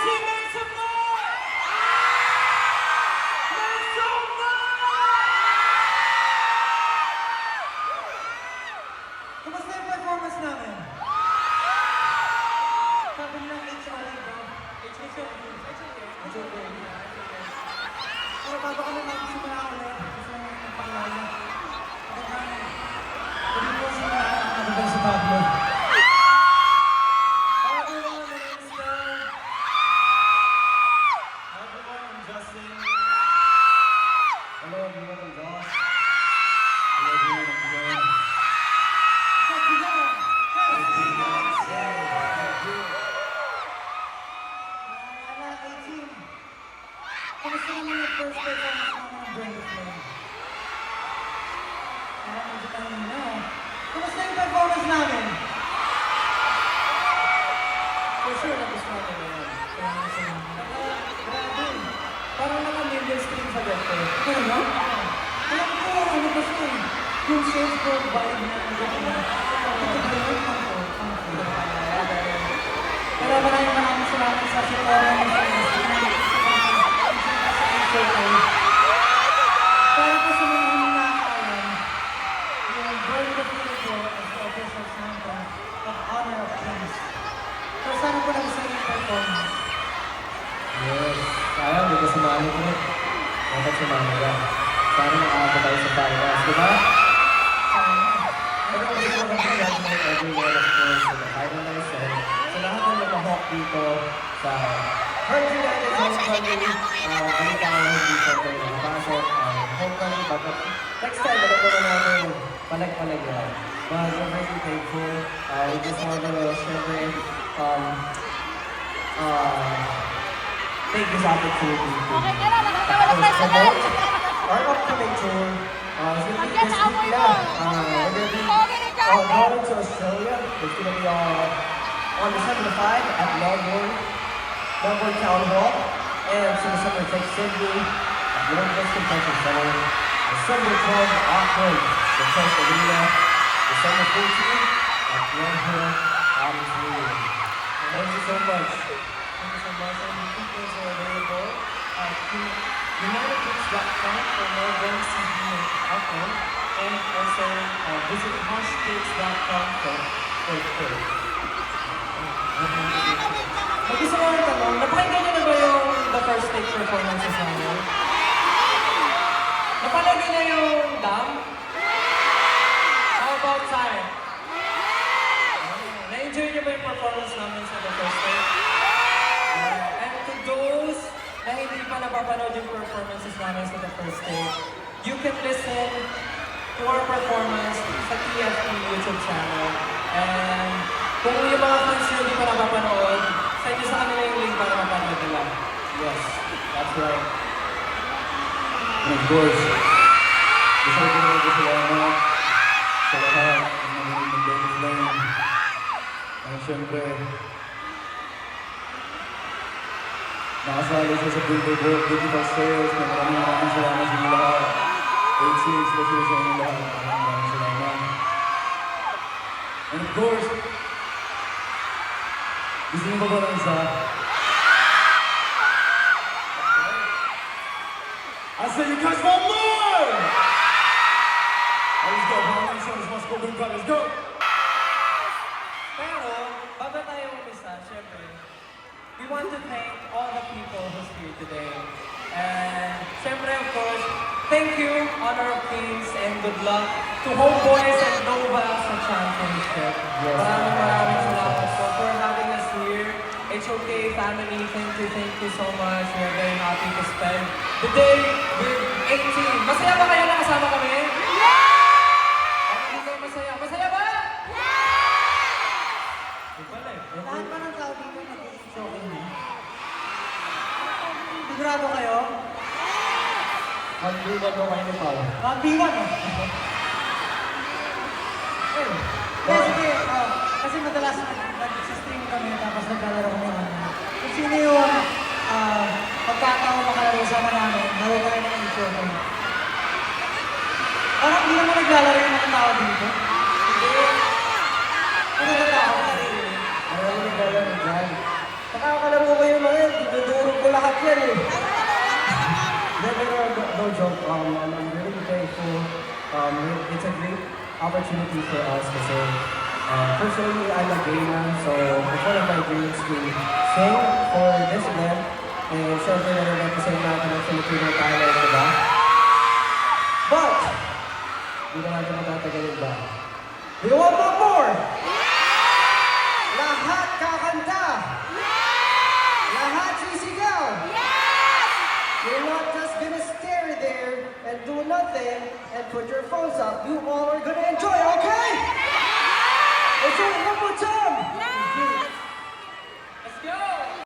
team, make some noise! Make some noise! Kumusta yung performance namin? Sabi nilang HRA ba? HRA. Pero bago kami magsimula ulit, gusto namin magpakilala. Hindi po sila nakababay si Pablo. Hi everyone, my name is Phil. Hi everyone, I'm Justin. Hello everyone, I'm Josh. Hello everyone, I'm Glenn. Happy Long! Happy Long! Ala, 18. Kamusta naman yung first performance naman ng Brenda Flame? Medyo tayo na. Kamusta yung performance namin? For sure, nagustuhan ko na yan. Grabe. Parang naka-million stream sa Depto. Pero no? Alam ko, ano ba siya eh? Yung surfboard vibe na ang gano'n. Ito ba yun? Pero maraming salamat sa Sephora ng para po sa mga hindi nakakaalam, yung Brenda Flame po as the official soundtrack of Honor of Kings. So sana po nagustuhan yung performance. Yes, sayang, di ka sumali ko. Dapat sumali ka. Sana nakakita tayo sa finals, di ba? Pero gusto ko mag-congratulate everyone, of course, sa finalists and sa lahat ng nag-hawk dito sa Heart United Homecoming. Balita ko hindi ko kayo nakapasok. Homecoming, but next time, alam ko na natin palag-palag yan. But we're very thankful. We just want to syempre, take this opportunity to promote our upcoming tour. It's going to be this week na. We're going to be going to Australia. It's going to be on December 5 at Melbourne Town Hall. And so December 6th, Sydney at Northwest Convention Center. December 12th, Auckland, the Chase Arena. December 14th at Glen Hill Auditorium. Thank you so much. Thank you so much. And the details are available at unitedkings.com for Melbourne, Sydney, and Auckland. And also visit hashkicks.com for tour. Mag-isa ko ng tanong, napakinggan niyo na ba yung the first take performances namin? Napanood niyo na yung Dam? How about Sai? Na-enjoy niyo ba yung performance namin sa the first take? And to those na hindi pa napapanood yung performances namin sa the first take, you can listen to our performance sa TFP YouTube channel. And kung yung mga fans nyo hindi pa napapanood, send nyo sa kanila yung link para mapanood nila. Yes, that's right. And of course, gusto ko na salamat sa lahat ng mga nag-Brenda Flame. And syempre, nakasali siya sa Billboard Digital Sales. Maraming salamat sa inyo lahat. 8-6, especially sa inyo lahat. Maraming salamat. And of course, gusto niyo ba ba lang isa? I said you guys want more! Let's go, let's go, let's go, let's go! Pero, bago tayo umisa, syempre, we want to thank all the people who's here today. And syempre, of course, thank you, Honor of Kings, and good luck to Homeboys and Nova sa championship. Yes, Maraming salamat po for having us here. HOK family, thank you so much. We are very happy to spend the day with 18. Masaya ba kayo na kasama kami? Yeah! Hindi kayo masaya? Masaya ba? Yeah! Pala eh. Lahat pa ng tao dito nag-i-enjoy na. Sigurado kayo? Mag-iwan mo kayo ni Pao. Magbiwan eh. Sige, kasi madalas nag-stream kami tapos naglalaro kami ng kung sino yung pagkataon makalaro sama namin, laro kami ng intro ko. Parang hindi naman naglalaro yung mga tao dito. Hindi. Ano na tao? Marami naglalaro dyan. Nakakakalaro ko kayo mga yan, dinudurog ko lahat yan eh. No joke, I'm really thankful. It's a great opportunity for us kasi personally, I'm a gamer, so it's one of my dreams to sing for this event. And syempre na-represent natin ang Filipino talent, diba? But, hindi na natin matatagalin ba? Do you want more? Lahat kakanta! Lahat sisigaw! You're not just gonna stare there and do nothing and put your phones up. You all are gonna enjoy, okay? Let's do it one more time!